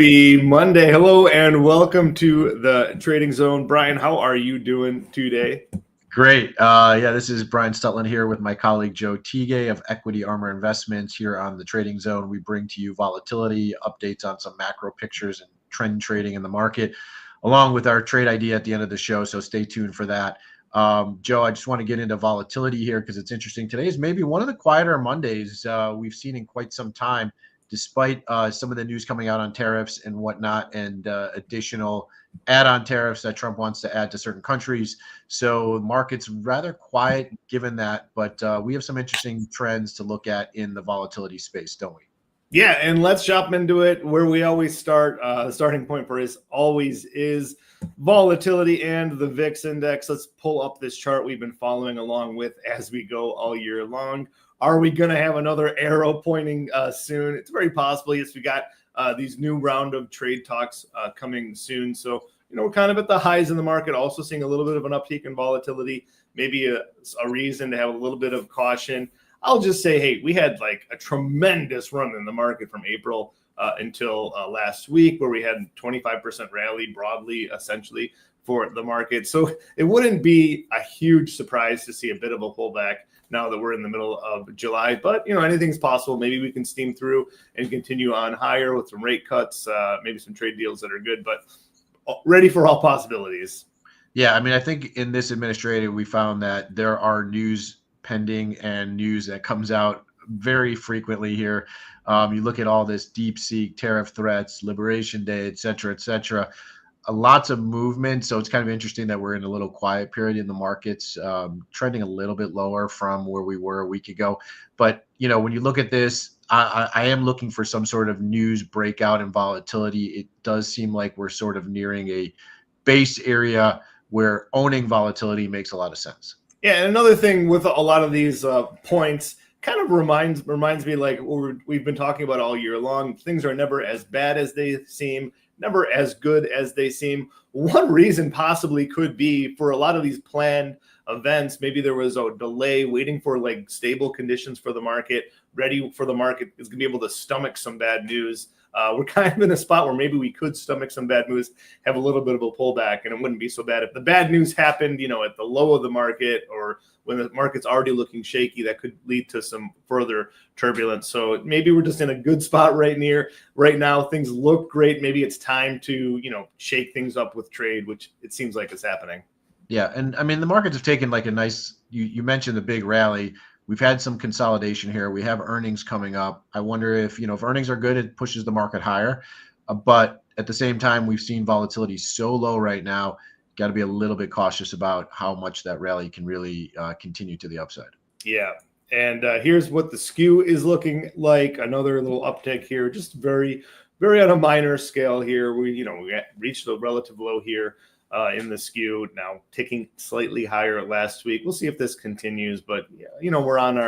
Happy Monday. Hello and welcome to the Trading Zone. Brian, how are you doing today? Great. This is Brian Stutland here with my colleague Joe Teague of Equity Armor Investments here on the Trading Zone. We bring to you volatility, updates on some macro pictures and trend trading in the market, along with our trade idea at the end of the show. So stay tuned for that. Joe, I just want to get into volatility here because it's interesting. Today is maybe one of the quieter Mondays we've seen in quite some time, despite some of the news coming out on tariffs and whatnot, and additional add-on tariffs that Trump wants to add to certain countries. So the market's rather quiet given that, but we have some interesting trends to look at in the volatility space, don't we? Yeah, and let's jump into it where we always start. The starting point for us always is volatility and the VIX index. Let's pull up this chart we've been following along with as we go all year long. Are we going to have another arrow pointing soon? It's very possible. Yes, we got these new round of trade talks coming soon. So, we're kind of at the highs in the market, also seeing a little bit of an uptick in volatility, maybe a reason to have a little bit of caution. I'll just say, hey, we had like a tremendous run in the market from April until last week, where we had 25% rally broadly, essentially, for the market. So it wouldn't be a huge surprise to see a bit of a pullback now that we're in the middle of July. But, anything's possible. Maybe we can steam through and continue on higher with some rate cuts, maybe some trade deals that are good, but ready for all possibilities. Yeah, I mean, I think in this administration, we found that there are news pending and news that comes out very frequently here. You look at all this DeepSeek, tariff threats, Liberation Day, et cetera, lots of movement. So it's kind of interesting that we're in a little quiet period in the markets, trending a little bit lower from where we were a week ago. But, when you look at this, I am looking for some sort of news breakout and volatility. It does seem like we're sort of nearing a base area where owning volatility makes a lot of sense. Yeah, and another thing with a lot of these points kind of reminds me like what we've been talking about all year long. Things are never as bad as they seem, never as good as they seem. One reason possibly could be for a lot of these planned events, maybe there was a delay waiting for like stable conditions for the market, ready for the market is going to be able to stomach some bad news. We're kind of in a spot where maybe we could stomach some bad news, have a little bit of a pullback, and it wouldn't be so bad. If the bad news happened, at the low of the market or when the market's already looking shaky, that could lead to some further turbulence. So maybe we're just in a good spot right now. Things look great. Maybe it's time to, shake things up with trade, which it seems like is happening. Yeah, and I mean, the markets have taken like a nice, you mentioned the big rally. We've had some consolidation here. We have earnings coming up. I wonder if earnings are good, it pushes the market higher. But at the same time, we've seen volatility so low right now. Got to be a little bit cautious about how much that rally can really continue to the upside. Yeah. And here's what the skew is looking like. Another little uptick here, just very, very on a minor scale here. We reached a relative low here in the skew, now ticking slightly higher last week. We'll see if this continues, but we're on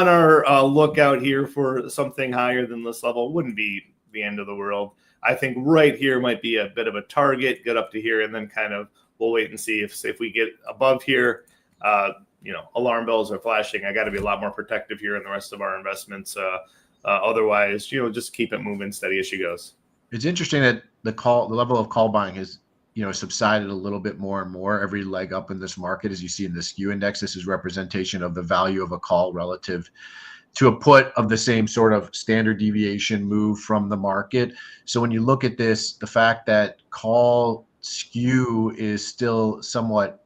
our lookout here for something higher than this level. Wouldn't be the end of the world. I think right here might be a bit of a target, get up to here, and then kind of we'll wait and see if we get above here. Alarm bells are flashing. I got to be a lot more protective here in the rest of our investments. Otherwise, just keep it moving steady as she goes. It's interesting that the level of call buying has subsided a little bit more and more every leg up in this market. As you see in the skew index, this is representation of the value of a call relative to a put of the same sort of standard deviation move from the market. So when you look at this, the fact that call skew is still somewhat,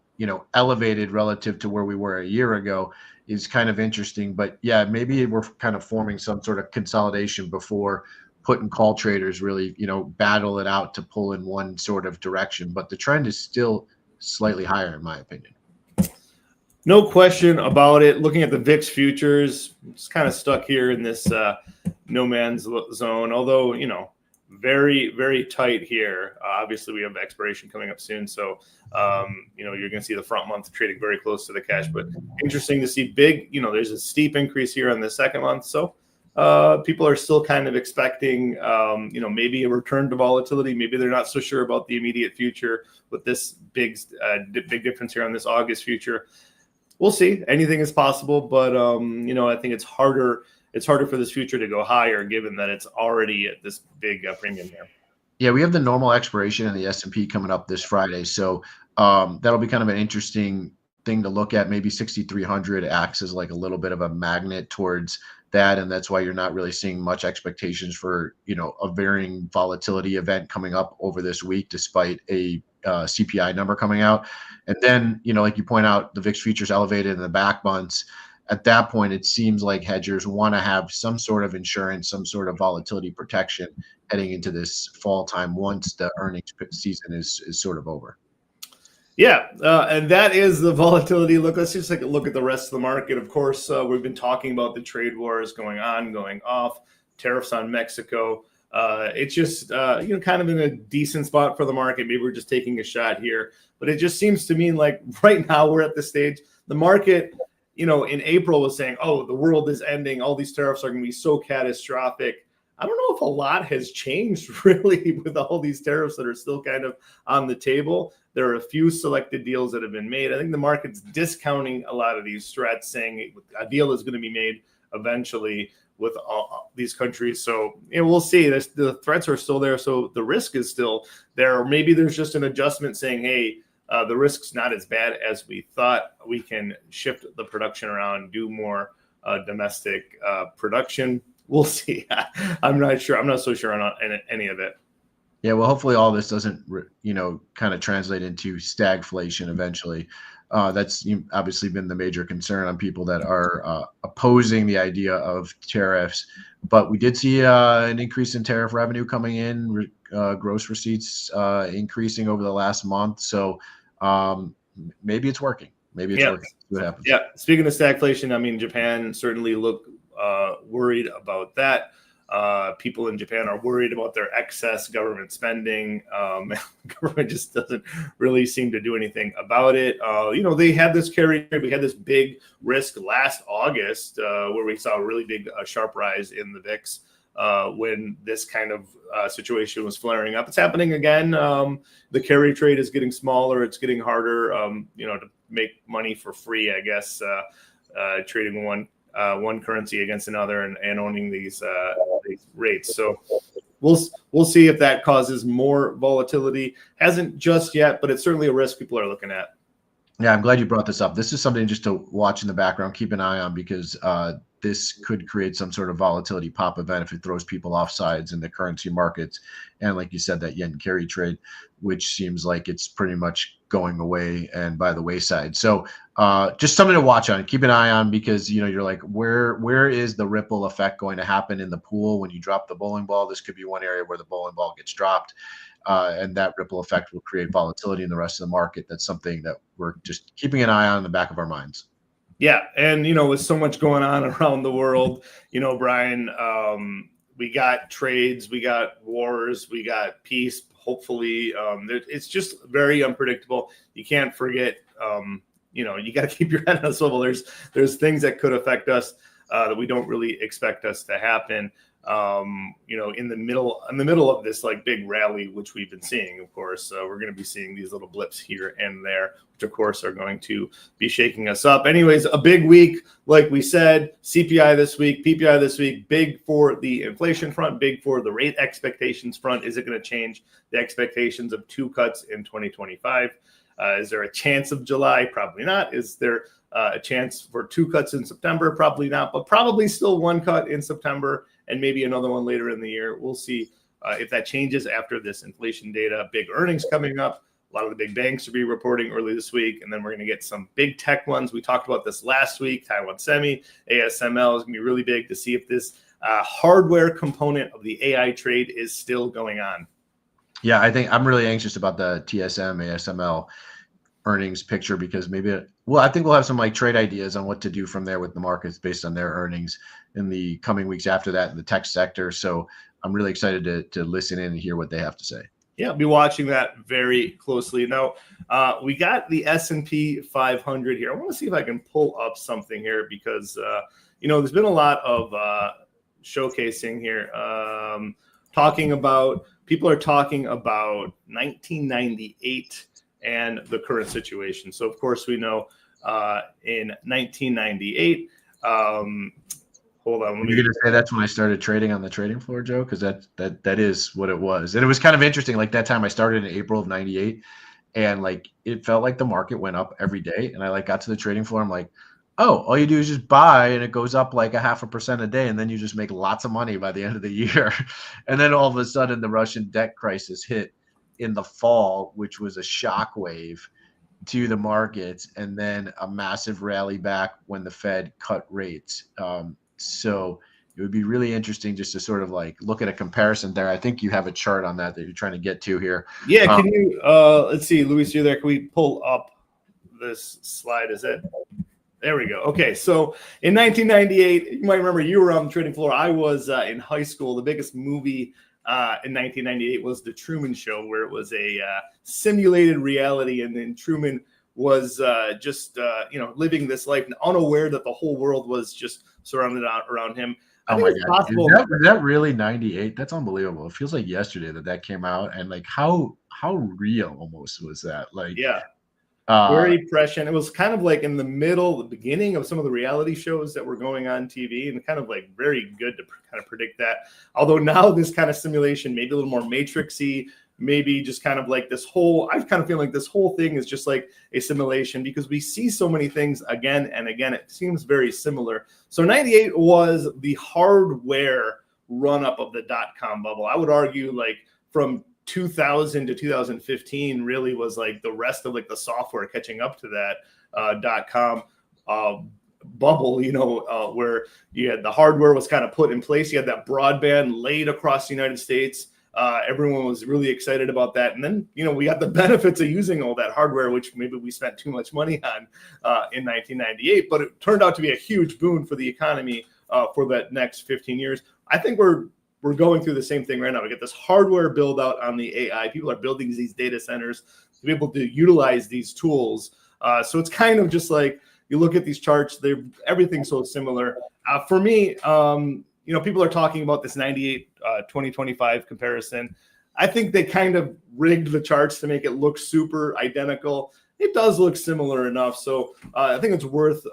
elevated relative to where we were a year ago is kind of interesting. But yeah, maybe we're kind of forming some sort of consolidation before put and call traders really, battle it out to pull in one sort of direction. But the trend is still slightly higher, in my opinion. No question about it. Looking at the VIX futures, it's kind of stuck here in this no man's zone, although, very, very tight here. Obviously, we have expiration coming up soon. So, you're going to see the front month trading very close to the cash. But interesting to see big, there's a steep increase here on the second month. So, people are still kind of expecting, maybe a return to volatility. Maybe they're not so sure about the immediate future with this big difference here on this August future. We'll see. Anything is possible, but I think it's harder for this future to go higher, given that it's already at this big premium here. Yeah, we have the normal expiration in the S&P coming up this Friday, so that'll be kind of an interesting thing to look at. Maybe 6,300 acts as like a little bit of a magnet towards that, and that's why you're not really seeing much expectations for a varying volatility event coming up over this week, despite a CPI number coming out. And then like you point out, the VIX futures elevated in the back months. At that point, it seems like hedgers want to have some sort of insurance, some sort of volatility protection heading into this fall time once the earnings season is sort of over. Yeah, and that is the volatility. Look, let's just take a look at the rest of the market. Of course, we've been talking about the trade wars going on, going off, tariffs on Mexico. It's just kind of in a decent spot for the market. Maybe we're just taking a shot here, but it just seems to me like right now we're at the stage. The market, in April was saying, "Oh, the world is ending. All these tariffs are going to be so catastrophic." I don't know if a lot has changed really with all these tariffs that are still kind of on the table. There are a few selected deals that have been made. I think the market's discounting a lot of these threats, saying a deal is going to be made eventually with all these countries. So we'll see. The threats are still there, so the risk is still there. Or maybe there's just an adjustment saying, hey, the risk's not as bad as we thought. We can shift the production around, do more domestic production. We'll see. I'm not sure. I'm not so sure on any of it. Yeah, well, hopefully all this doesn't, kind of translate into stagflation eventually. That's obviously been the major concern on people that are opposing the idea of tariffs. But we did see an increase in tariff revenue coming in, gross receipts increasing over the last month. So maybe it's working. Maybe it's working. See what happens. Yeah. Speaking of stagflation, I mean, Japan certainly look worried about that. People in Japan are worried about their excess government spending. Government just doesn't really seem to do anything about it. They had this carry. We had this big risk last August where we saw a really big sharp rise in the VIX when this kind of situation was flaring up. It's happening again. The carry trade is getting smaller. It's getting harder, to make money for free, I guess, trading one currency against another and owning these rates. So we'll see if that causes more volatility. Hasn't just yet, but it's certainly a risk people are looking at. Yeah, I'm glad you brought this up. This is something just to watch in the background, keep an eye on, because this could create some sort of volatility pop event if it throws people off sides in the currency markets. And like you said, that yen carry trade, which seems like it's pretty much going away and by the wayside. So just something to watch on, keep an eye on, because you're like, where is the ripple effect going to happen in the pool when you drop the bowling ball? This could be one area where the bowling ball gets dropped. And that ripple effect will create volatility in the rest of the market. That's something that we're just keeping an eye on in the back of our minds. Yeah. And, with so much going on around the world, Brian, we got trades, we got wars, we got peace, hopefully. It's just very unpredictable. You can't forget, you got to keep your head on a swivel. There's things that could affect us that we don't really expect us to happen. In the middle of this like big rally, which we've been seeing, of course, we're going to be seeing these little blips here and there, which of course are going to be shaking us up. Anyways, a big week, like we said, CPI this week, PPI this week, big for the inflation front, big for the rate expectations front. Is it going to change the expectations of 2 cuts in 2025? Is there a chance of July? Probably not. Is there a chance for 2 cuts in September? Probably not, but probably still 1 cut in September and maybe another one later in the year. We'll see if that changes after this inflation data. Big earnings coming up. A lot of the big banks will be reporting early this week, and then we're going to get some big tech ones. We talked about this last week. Taiwan Semi, ASML is going to be really big to see if this hardware component of the AI trade is still going on. Yeah, I think I'm really anxious about the TSM, ASML earnings picture, because I think we'll have some like trade ideas on what to do from there with the markets based on their earnings in the coming weeks after that in the tech sector. So I'm really excited to listen in and hear what they have to say. Yeah, I'll be watching that very closely. Now, we got the S&P 500 here. I want to see if I can pull up something here because, there's been a lot of showcasing here. People are talking about 1998 and the current situation. So, of course, we know in 1998, Hold on. You're gonna say that's when I started trading on the trading floor, Joe? Because that is what it was, and it was kind of interesting. Like that time, I started in April of '98, and like it felt like the market went up every day. And I like got to the trading floor. I'm like, oh, all you do is just buy, and it goes up like 0.5% a day, and then you just make lots of money by the end of the year. And then all of a sudden, the Russian debt crisis hit in the fall, which was a shock wave to the markets, and then a massive rally back when the Fed cut rates. So it would be really interesting just to sort of like look at a comparison there. I think you have a chart on that you're trying to get to here. Yeah, can you let's see, Luis, you're there. Can we pull up this slide? Is it? There we go. Okay, so in 1998, you might remember you were on the trading floor. I was in high school. The biggest movie in 1998 was The Truman Show, where it was a simulated reality, and then Truman was just living this life, unaware that the whole world was just surrounded around him. I think it's possible. Is that really 98? That's unbelievable. It feels like yesterday that came out, and like how real almost was that? Like, yeah. Very prescient. It was kind of like in the beginning of some of the reality shows that were going on TV, and kind of like very good to kind of predict that. Although now this kind of simulation, maybe a little more matrixy, maybe just kind of like this whole, I kind of feel like this whole thing is just like a simulation because we see so many things again and again. It seems very similar. So 98 was the hardware run up of the .com bubble. I would argue like from 2000 to 2015 really was like the rest of like the software catching up to that .com bubble, where you had the hardware was kind of put in place. You had that broadband laid across the United States. Everyone was really excited about that. And then, we got the benefits of using all that hardware, which maybe we spent too much money on in 1998, but it turned out to be a huge boon for the economy for that next 15 years. I think we're going through the same thing right now. We get this hardware build out on the AI. People are building these data centers to be able to utilize these tools. So it's kind of just like you look at these charts, everything's so similar. For me, people are talking about this 98 2025 comparison. I think they kind of rigged the charts to make it look super identical. It does look similar enough. So I think it's worth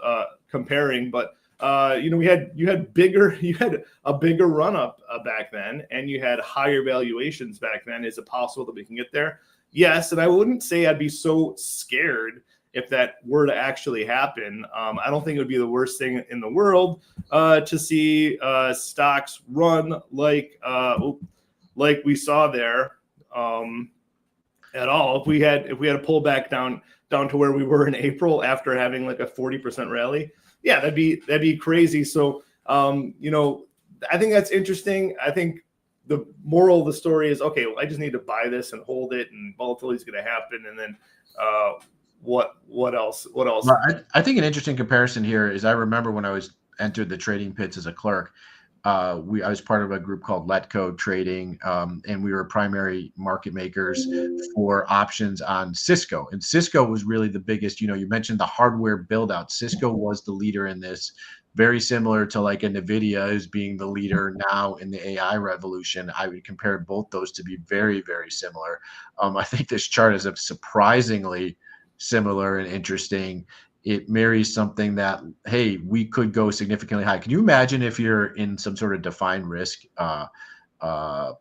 comparing, but you had a bigger run up back then, and you had higher valuations back then. Is it possible that we can get there? Yes. And I wouldn't say I'd be so scared if that were to actually happen. I don't think it would be the worst thing in the world to see stocks run like we saw there at all. If we had a pullback down to where we were in April after having like a 40% rally. Yeah, that'd be crazy. So, I think that's interesting. I think the moral of the story is, okay, well, I just need to buy this and hold it, and volatility is going to happen. And then what else? Well, I think an interesting comparison here is I remember when I entered the trading pits as a clerk, I was part of a group called Letco Trading, and we were primary market makers for options on Cisco. And Cisco was really the biggest. You mentioned the hardware build out. Cisco was the leader in this, very similar to like a NVIDIA is being the leader now in the AI revolution. I would compare both those to be very, very similar. I think this chart is surprisingly similar and interesting. It marries something that, hey, we could go significantly high. Can you imagine if you're in some sort of defined risk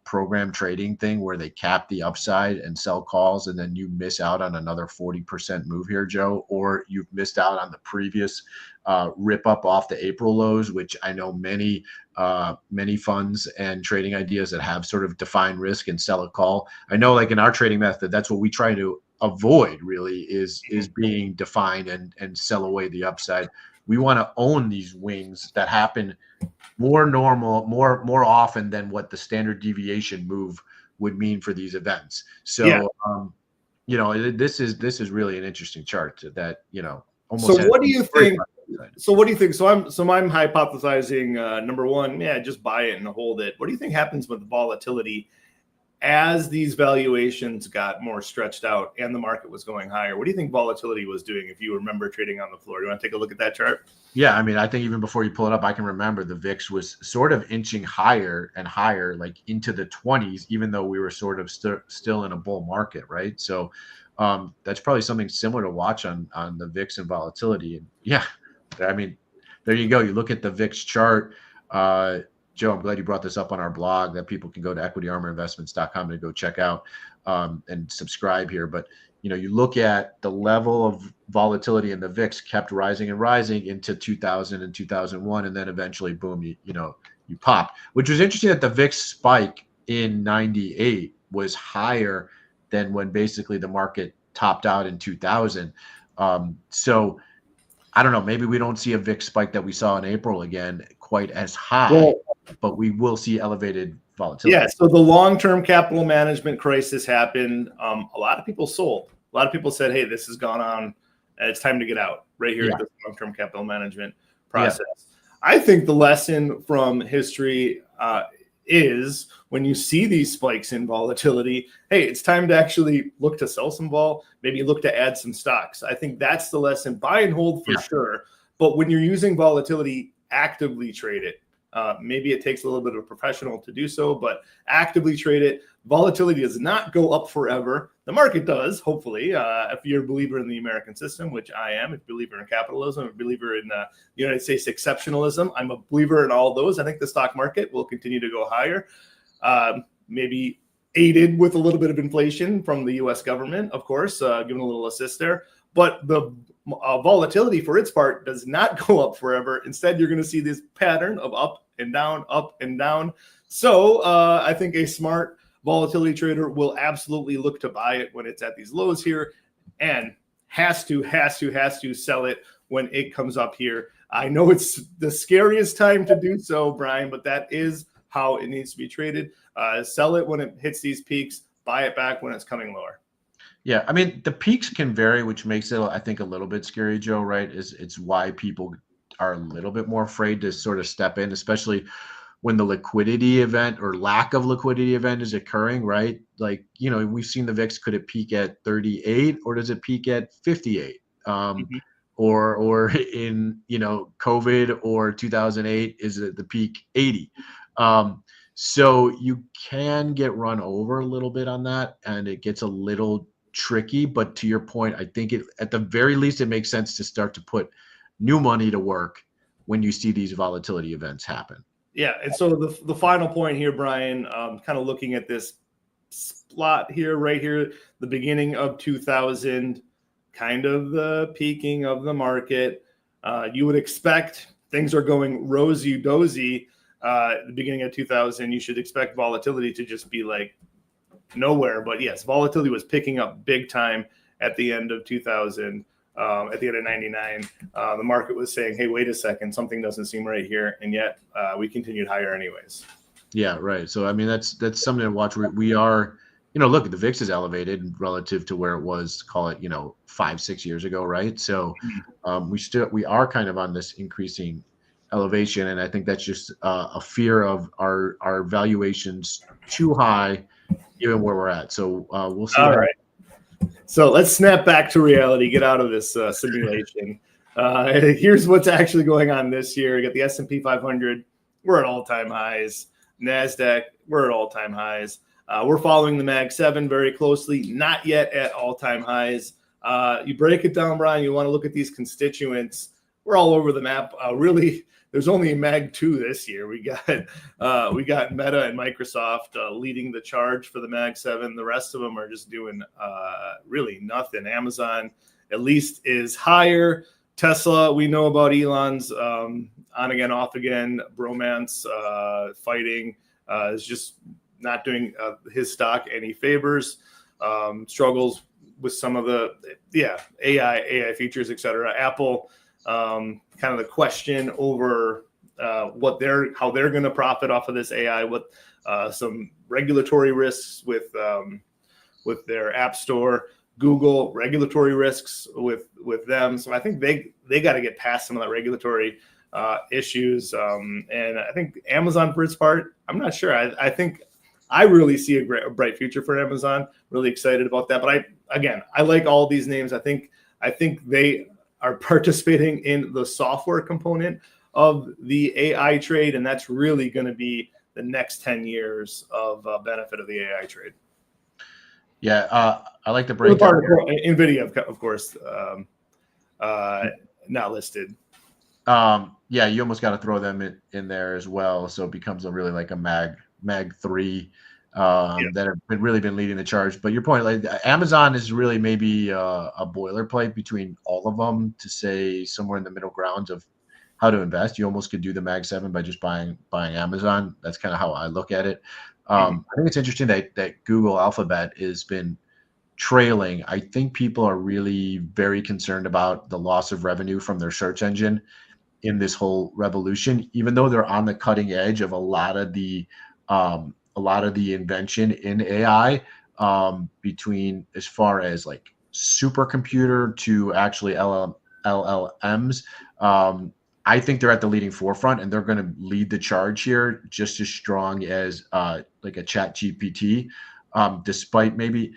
program trading thing where they cap the upside and sell calls, and then you miss out on another 40% move here, Joe, or you've missed out on the previous rip up off the April lows, which I know many funds and trading ideas that have sort of defined risk and sell a call. I know like in our trading method, that's what we try to avoid really is being defined and sell away the upside. We want to own these wings that happen more often than what the standard deviation move would mean for these events. So this is really an interesting chart that almost. So what do you think? So what do you think? So I'm hypothesizing number one, just buy it and hold it. What do you think happens with volatility as these valuations got more stretched out and the market was going higher? What do you think volatility was doing if you remember trading on the floor? You want to take a look at that chart? Yeah, I mean, I think even before you pull it up, I can remember the VIX was sort of inching higher and higher, like into the 20s, even though we were sort of still in a bull market, right? So that's probably something similar to watch on the VIX and volatility. And yeah, I mean, there you go. You look at the VIX chart. Joe, I'm glad you brought this up on our blog that people can go to equityarmorinvestments.com to go check out and subscribe here. But you look at the level of volatility in the VIX kept rising and rising into 2000 and 2001, and then eventually, boom, you pop. Which was interesting that the VIX spike in '98 was higher than when basically the market topped out in 2000. So I don't know. Maybe we don't see a VIX spike that we saw in April again quite as high, Well, but we will see elevated yeah. volatility. So the long-term capital management crisis happened. A lot of people sold. A lot of people said, "Hey, this has gone on. And it's time to get out." Right here Yeah. at this long-term capital management Yeah. process. I think the lesson from history is when you see these spikes in volatility, hey, it's time to actually look to sell some vol, maybe look to add some stocks. I think that's the lesson. Buy and hold for Yeah. sure. But when you're using volatility, actively trade it. Maybe it takes a little bit of a professional to do so, but actively trade it. Volatility does not go up forever. The market does, hopefully, if you're a believer in the American system, which I am, a believer in capitalism, a believer in the United States exceptionalism. I'm a believer in all those. I think the stock market will continue to go higher, maybe aided with a little bit of inflation from the U.S. government, of course, giving a little assist there. But the volatility for its part does not go up forever. Instead, you're going to see this pattern of up and down, up and down. So I think a smart volatility trader will absolutely look to buy it when it's at these lows here and has to sell it when it comes up here. I know it's the scariest time to do so, Brian, but that is how it needs to be traded. Sell it when it hits these peaks, buy it back when it's coming lower. Yeah, I mean the peaks can vary, which makes it, I think, a little bit scary, Joe. Right? It's why people are a little bit more afraid to sort of step in, especially when the liquidity event or lack of liquidity event is occurring. Right? Like we've seen the VIX. Could it peak at 38 or does it peak at 58? Mm-hmm. Or in COVID or 2008 is it the peak 80? So you can get run over a little bit on that, and it gets a little tricky. But to your point, I think at the very least it makes sense to start to put new money to work when you see these volatility events happen. Yeah, and so the final point here, Brian, kind of looking at this slot here, right here, the beginning of 2000, kind of the peaking of the market. You would expect things are going rosy dozy. At the beginning of 2000, you should expect volatility to just be like nowhere. But yes, volatility was picking up big time at the end of 2000. At the end of 99, the market was saying, hey, wait a second, something doesn't seem right here. And yet we continued higher anyways. Yeah, right. So, I mean, that's something to watch. We are, look, the VIX is elevated relative to where it was, call it, 5-6 years ago, right? So we are kind of on this increasing elevation. And I think that's just a fear of our valuations too high, given where we're at. So we'll see. All right. So let's snap back to reality, get out of this simulation. Here's what's actually going on this year. You got the S&P 500. We're at all-time highs. NASDAQ, we're at all-time highs. We're following the Mag 7 very closely, not yet at all-time highs. You break it down, Brian, you want to look at these constituents. We're all over the map. Really, there's only a Mag 2 this year. We got Meta and Microsoft leading the charge for the Mag 7. The rest of them are just doing really nothing. Amazon, at least, is higher. Tesla, we know about Elon's on again, off again, bromance, fighting, is just not doing his stock any favors. Struggles with some of the AI features, etc. Apple, kind of the question over how they're going to profit off of this AI, with some regulatory risks with their app store. Google, regulatory risks with them. So I think they got to get past some of that regulatory issues. And I think Amazon, for its part, I'm not sure. I think I really see a bright future for Amazon. Really excited about that. But I like all these names. I think they are participating in the software component of the AI trade, and that's really going to be the next 10 years of benefit of the AI trade. Yeah, I like the breakdown. NVIDIA, of course, not listed. Yeah, you almost got to throw them in there as well. So it becomes a really like a mag three Yeah. that have really been leading the charge. But your point, like Amazon is really maybe a boilerplate between all of them to say somewhere in the middle grounds of how to invest. You almost could do the Mag 7 by just buying Amazon. That's kind of how I look at it. Mhm. I think it's interesting that Google Alphabet has been trailing. I think people are really very concerned about the loss of revenue from their search engine in this whole revolution, even though they're on the cutting edge of a lot of the invention in AI, between as far as like supercomputer to actually LLMs. I think they're at the leading forefront, and they're going to lead the charge here just as strong as like a Chat GPT. Despite maybe,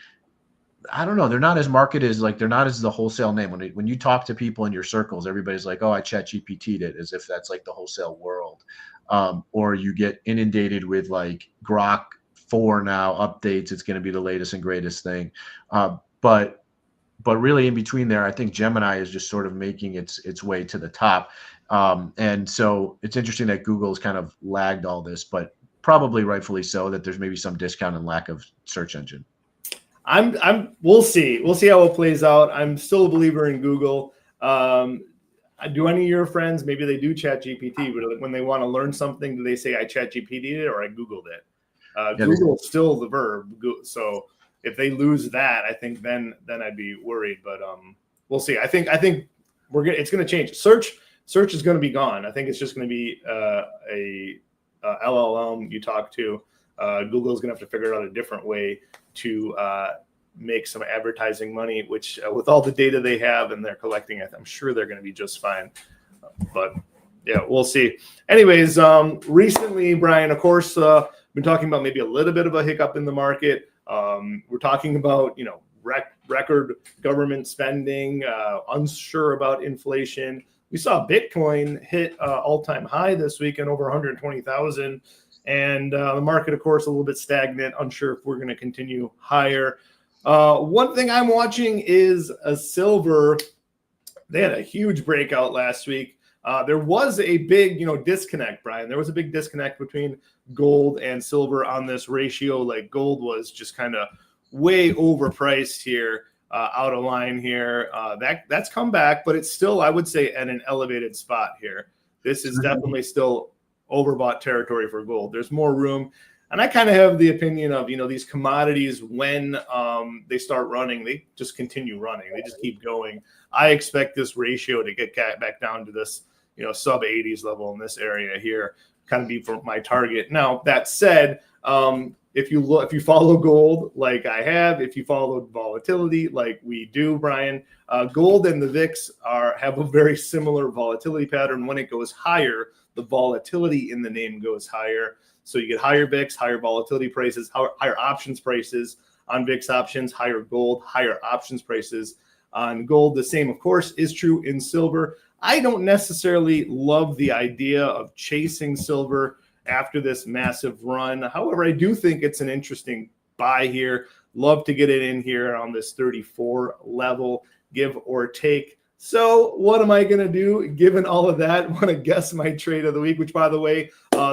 I don't know. They're not as marketed as, like, they're not as the wholesale name. When you talk to people in your circles, everybody's like, "Oh, I chat GPT'd it," as if that's like the wholesale world. Or you get inundated with like Grok 4 now updates. It's going to be the latest and greatest thing. But really in between there, I think Gemini is just sort of making its way to the top. And so it's interesting that Google's kind of lagged all this, but probably rightfully so. That there's maybe some discount and lack of search engine. We'll see. We'll see how it plays out. I'm still a believer in Google. Do any of your friends, maybe they do chat GPT, but when they want to learn something, do they say I chat GPT'd it or I Googled it? Yeah, Google is still the verb. So if they lose that, I think then I'd be worried. But we'll see. I think it's going to change. Search is going to be gone. I think it's just going to be a LLM you talk to. Google's going to have to figure out a different way to make some advertising money, which with all the data they have and they're collecting it, I'm sure they're going to be just fine. But yeah, we'll see. Anyways, recently, Brian, of course, been talking about maybe a little bit of a hiccup in the market. We're talking about, record government spending, unsure about inflation. We saw Bitcoin hit all-time high this weekend, over 120,000. And the market, of course, a little bit stagnant, unsure if we're going to continue higher. One thing I'm watching is a silver. They had a huge breakout last week. There was a big, disconnect, Brian. There was a big disconnect between gold and silver on this ratio. Like gold was just kind of way overpriced here, out of line here. That's come back, but it's still, I would say, at an elevated spot here. This is definitely still overbought territory for gold. There's more room. And I kind of have the opinion of, these commodities, when they start running, they just continue running. They just keep going. I expect this ratio to get back down to this, sub 80s level in this area here, kind of be for my target. Now, that said, if you follow gold like I have, if you follow volatility like we do, Brian, gold and the VIX have a very similar volatility pattern. When it goes higher, the volatility in the name goes higher. So you get higher VIX, higher volatility prices, higher options prices on VIX options, higher gold, higher options prices on gold. The same, of course, is true in silver. I don't necessarily love the idea of chasing silver after this massive run. However, I do think it's an interesting buy here. Love to get it in here on this 34 level, give or take. So what am I going to do? Given all of that, want to guess my trade of the week, which, by the way,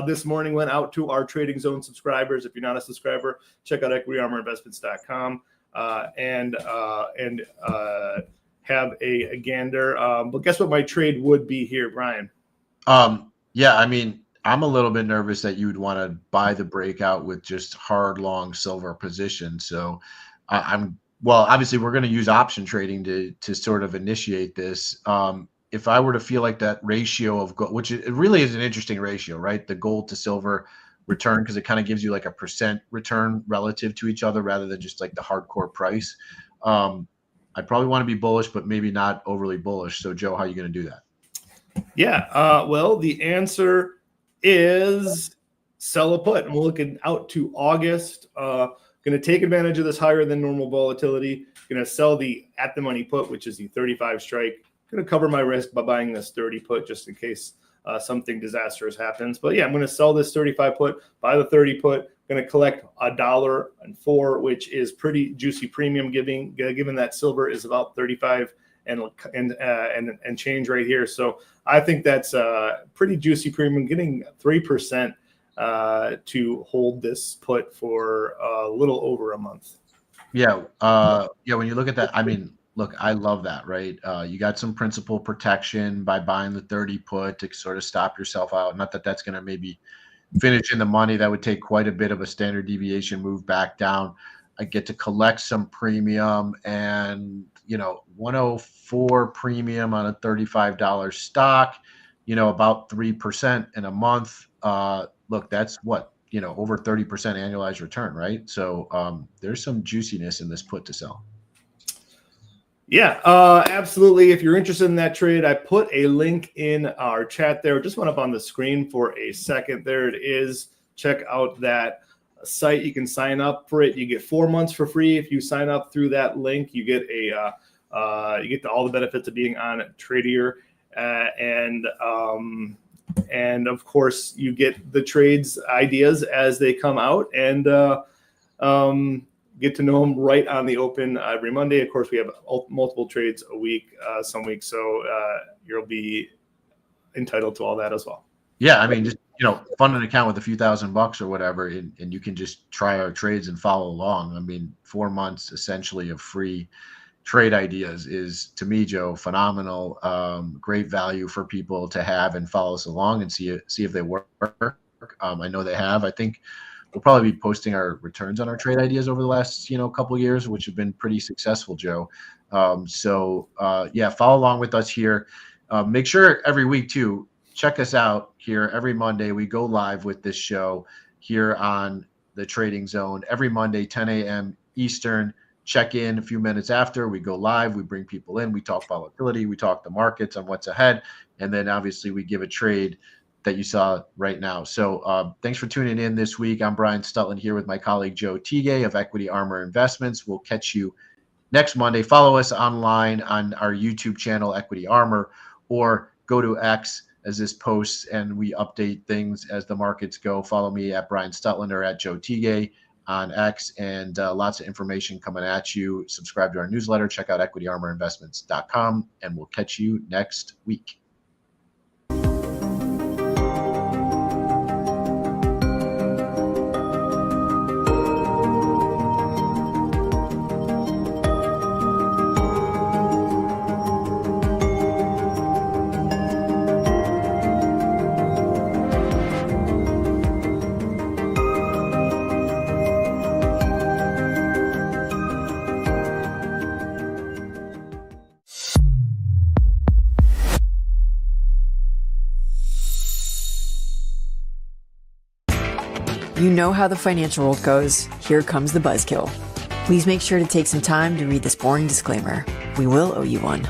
this morning went out to our Trading Zone subscribers. If you're not a subscriber, check out equityarmorinvestments.com and have a gander. But guess what my trade would be here, Brian? Yeah, I mean, I'm a little bit nervous that you would want to buy the breakout with just hard long silver position. So I'm well, obviously we're going to use option trading to sort of initiate this. If I were to feel like that ratio of gold, which it really is an interesting ratio, right? The gold to silver return, because it kind of gives you like a percent return relative to each other rather than just like the hardcore price. I probably want to be bullish, but maybe not overly bullish. So Joe, how are you going to do that? Yeah, well, the answer is sell a put. And we're looking out to August. Going to take advantage of this higher than normal volatility. Going to sell the at the money put, which is the 35 strike. Going to cover my risk by buying this 30 put just in case something disastrous happens. But yeah, I'm going to sell this 35 put, buy the 30 put. Going to collect $1.04, which is pretty juicy premium, given that silver is about 35 and change right here. So I think that's a pretty juicy premium, getting 3% to hold this put for a little over a month. Yeah. Yeah. When you look at that, I mean, look, I love that, right? You got some principal protection by buying the 30 put to sort of stop yourself out. Not that that's going to maybe finish in the money. That would take quite a bit of a standard deviation move back down. I get to collect some premium, and 104 premium on a $35 stock, about 3% in a month. Look, that's what, over 30% annualized return, right? So there's some juiciness in this put to sell. Yeah, absolutely. If you're interested in that trade, I put a link in our chat there. Just went up on the screen for a second. There it is. Check out that site. You can sign up for it. You get 4 months for free if you sign up through that link. You get all the benefits of being on Tradier, and of course you get the trades ideas as they come out, and get to know them right on the open every Monday. Of course, we have multiple trades a week, some weeks, so you'll be entitled to all that as well. Yeah, I mean, just fund an account with a few $1,000 or whatever, and you can just try our trades and follow along. I mean, 4 months essentially of free trade ideas is, to me, Joe, phenomenal. Great value for people to have and follow us along and see if they work. I know they have. I think we'll probably be posting our returns on our trade ideas over the last couple of years, which have been pretty successful, Joe. Yeah, follow along with us here. Make sure every week too, check us out here every Monday. We go live with this show here on the Trading Zone every Monday, 10 a.m. Eastern. Check in a few minutes after we go live. We bring people in. We talk volatility. We talk the markets on what's ahead. And then obviously we give a trade that you saw right now. So thanks for tuning in this week. I'm Brian Stutland here with my colleague Joe Teague of Equity Armor Investments. We'll catch you next Monday. Follow us online on our YouTube channel, Equity Armor, or go to X as this posts, and we update things as the markets go. Follow me at Brian Stutland or at Joe Teague on X, and lots of information coming at you. Subscribe to our newsletter. Check out equityarmorinvestments.com, and we'll catch you next week. You know how the financial world goes. Here comes the buzzkill. Please make sure to take some time to read this boring disclaimer. We will owe you one.